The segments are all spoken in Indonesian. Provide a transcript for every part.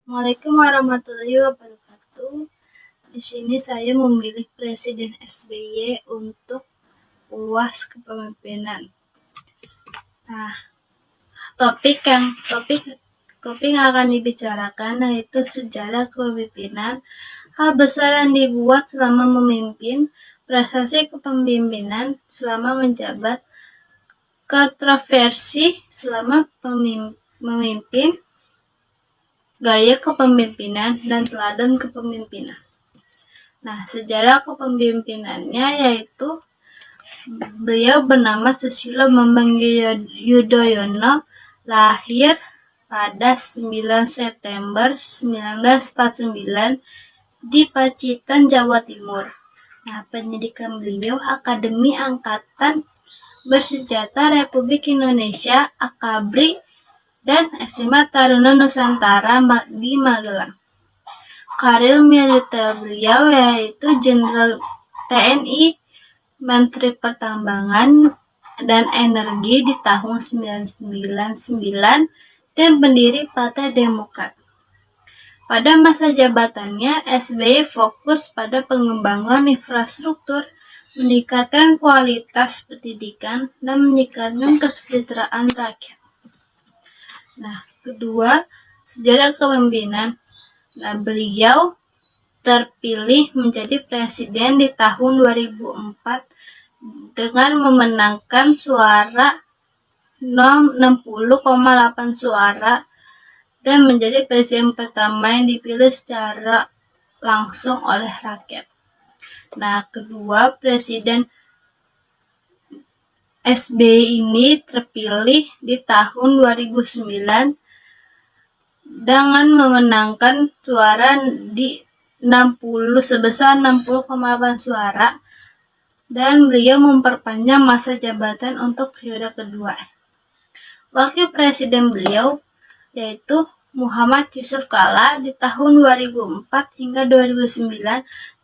Assalamualaikum warahmatullahi wabarakatuh. Di sini saya memilih Presiden SBY untuk UAS kepemimpinan. Nah, topik yang akan dibicarakan yaitu sejarah kepemimpinan, hal besar yang dibuat selama memimpin, prestasi kepemimpinan selama menjabat, kontroversi selama memimpin, gaya kepemimpinan, dan teladan kepemimpinan. Nah, sejarah kepemimpinannya yaitu beliau bernama Susilo Bambang Yudhoyono, lahir pada 9 September 1949 di Pacitan, Jawa Timur. Nah, pendidikan beliau Akademi Angkatan Bersenjata Republik Indonesia (AKABRI) dan SMA Taruna Nusantara di Magelang. Karir militer beliau yaitu Jenderal TNI, Menteri Pertambangan dan Energi di tahun 1999 dan pendiri Partai Demokrat. Pada masa jabatannya, SBY fokus pada pengembangan infrastruktur, meningkatkan kualitas pendidikan, dan meningkatkan kesejahteraan rakyat. Nah, kedua, sejarah kepemimpinan. Nah, beliau terpilih menjadi presiden di tahun 2004 dengan memenangkan suara 60,8 suara dan menjadi presiden pertama yang dipilih secara langsung oleh rakyat. Nah, kedua, Presiden SBY ini terpilih di tahun 2009 dengan memenangkan suara sebesar 60,8 suara dan beliau memperpanjang masa jabatan untuk periode kedua. Wakil presiden beliau yaitu Muhammad Yusuf Kalla di tahun 2004 hingga 2009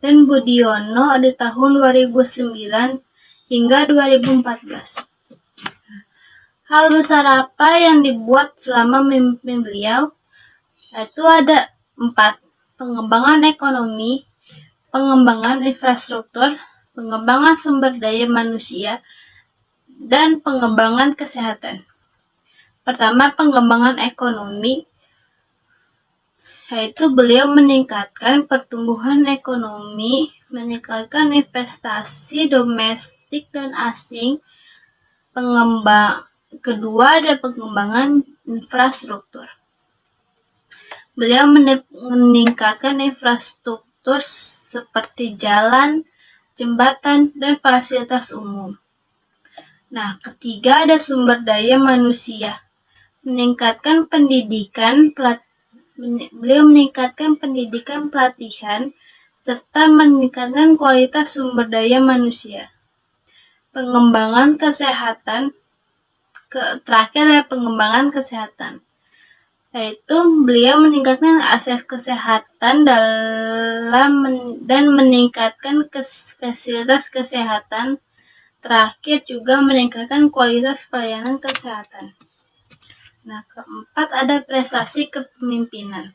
dan Budiono di tahun 2009 hingga 2014. Hal besar apa yang dibuat selama memimpin beliau? Itu ada 4. Pengembangan ekonomi, pengembangan infrastruktur, pengembangan sumber daya manusia, dan pengembangan kesehatan. Pertama, pengembangan ekonomi, yaitu beliau meningkatkan pertumbuhan ekonomi, meningkatkan investasi domestik dan asing. Kedua, ada pengembangan infrastruktur. Beliau meningkatkan infrastruktur seperti jalan, jembatan, dan fasilitas umum. Nah, ketiga, ada sumber daya manusia. Beliau meningkatkan pendidikan pelatihan serta meningkatkan kualitas sumber daya manusia. Pengembangan kesehatan, terakhir ada pengembangan kesehatan, yaitu beliau meningkatkan akses kesehatan dan meningkatkan fasilitas kesehatan. Terakhir juga meningkatkan kualitas pelayanan kesehatan. Nah, keempat, ada prestasi kepemimpinan,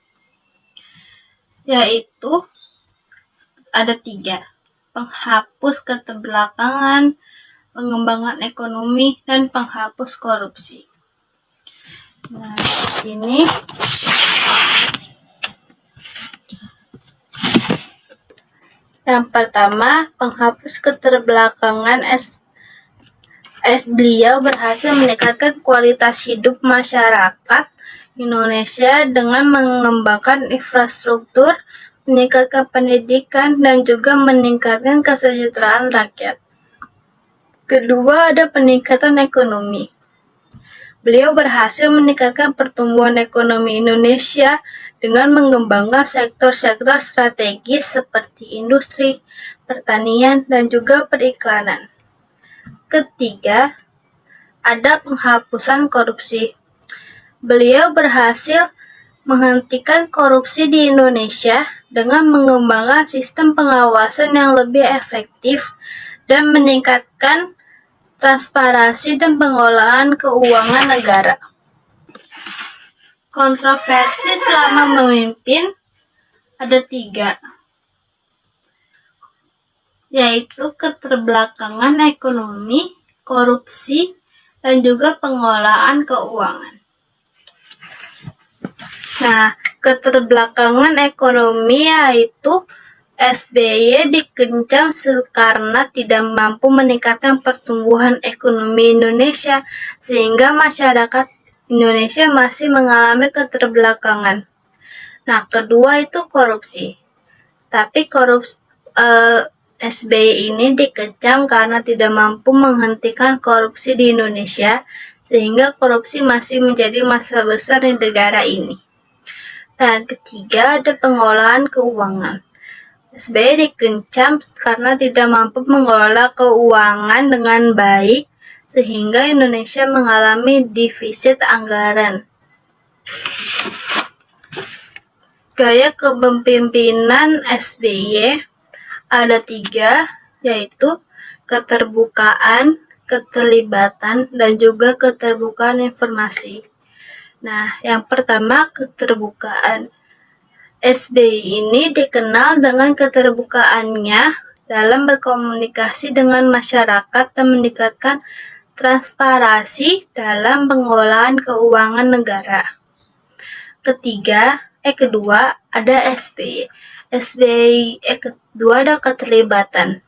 yaitu ada 3. Penghapus keterbelakangan, pengembangan ekonomi, dan penghapus korupsi. Nah, di sini yang pertama, penghapus keterbelakangan. Beliau berhasil meningkatkan kualitas hidup masyarakat Indonesia dengan mengembangkan infrastruktur, meningkatkan pendidikan, dan juga meningkatkan kesejahteraan rakyat. Kedua, ada peningkatan ekonomi. Beliau berhasil meningkatkan pertumbuhan ekonomi Indonesia dengan mengembangkan sektor-sektor strategis seperti industri, pertanian, dan juga periklanan. Ketiga, ada penghapusan korupsi. Beliau berhasil menghentikan korupsi di Indonesia dengan mengembangkan sistem pengawasan yang lebih efektif dan meningkatkan transparansi dan pengelolaan keuangan negara. Kontroversi selama memimpin ada 3, yaitu keterbelakangan ekonomi, korupsi, dan juga pengelolaan keuangan. Nah, keterbelakangan ekonomi yaitu SBY dikencam karena tidak mampu meningkatkan pertumbuhan ekonomi Indonesia, sehingga masyarakat Indonesia masih mengalami keterbelakangan. Nah, kedua itu korupsi. Tapi SBY ini dikecam karena tidak mampu menghentikan korupsi di Indonesia, sehingga korupsi masih menjadi masalah besar di negara ini. Dan ketiga ada pengelolaan keuangan. SBY dikecam karena tidak mampu mengelola keuangan dengan baik, sehingga Indonesia mengalami defisit anggaran. Gaya kepemimpinan SBY ada 3, yaitu keterbukaan, keterlibatan, dan juga keterbukaan informasi. Nah, yang pertama keterbukaan. SBY ini dikenal dengan keterbukaannya dalam berkomunikasi dengan masyarakat dan meningkatkan transparansi dalam pengelolaan keuangan negara. Kedua ada SBY. Kedua ada keterlibatan.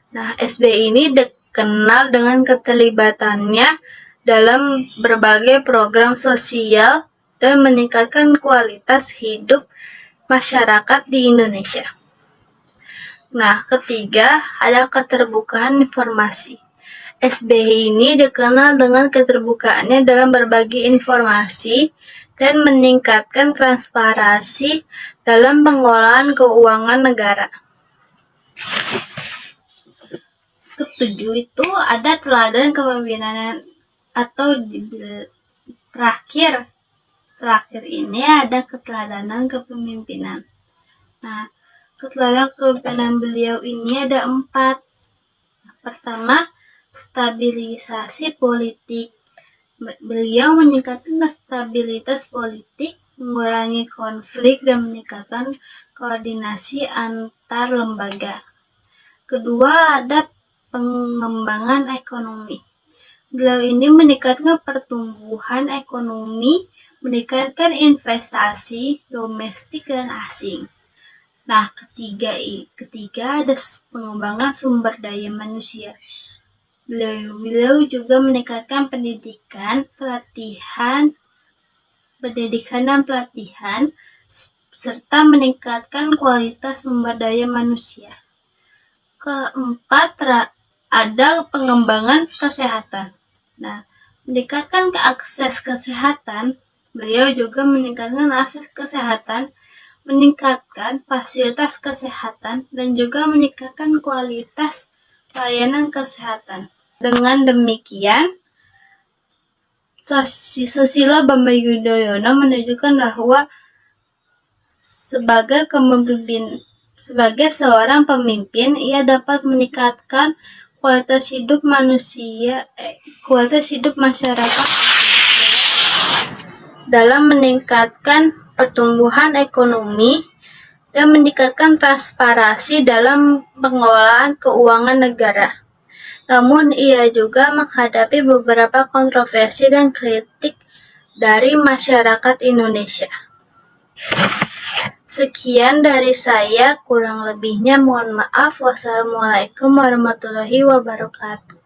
Nah, SBY ini dikenal dengan keterlibatannya dalam berbagai program sosial dan meningkatkan kualitas hidup masyarakat di Indonesia. Nah, ketiga ada keterbukaan informasi. SBY ini dikenal dengan keterbukaannya dalam berbagi informasi dan meningkatkan transparansi dalam pengelolaan keuangan negara. Ketujuh itu ada teladan kepemimpinan atau terakhir ini ada keteladanan kepemimpinan. Nah, keteladanan kepemimpinan beliau ini ada 4. Pertama, stabilisasi politik. Beliau meningkatkan stabilitas politik, mengurangi konflik, dan meningkatkan koordinasi antar lembaga. Kedua, ada pengembangan ekonomi. Beliau ini meningkatkan pertumbuhan ekonomi, meningkatkan investasi domestik dan asing. Nah, ketiga ada pengembangan sumber daya manusia. Beliau juga meningkatkan pendidikan dan pelatihan serta meningkatkan kualitas sumber daya manusia. Keempat, ada pengembangan kesehatan. Nah, meningkatkan akses kesehatan. Beliau juga meningkatkan akses kesehatan, meningkatkan fasilitas kesehatan, dan juga meningkatkan kualitas pelayanan kesehatan. Dengan demikian, Susilo Bambang Yudhoyono menunjukkan bahwa sebagai seorang pemimpin, ia dapat meningkatkan kualitas hidup masyarakat dalam meningkatkan pertumbuhan ekonomi dan meningkatkan transparansi dalam pengelolaan keuangan negara. Namun, ia juga menghadapi beberapa kontroversi dan kritik dari masyarakat Indonesia. Sekian dari saya, kurang lebihnya mohon maaf. Wassalamualaikum warahmatullahi wabarakatuh.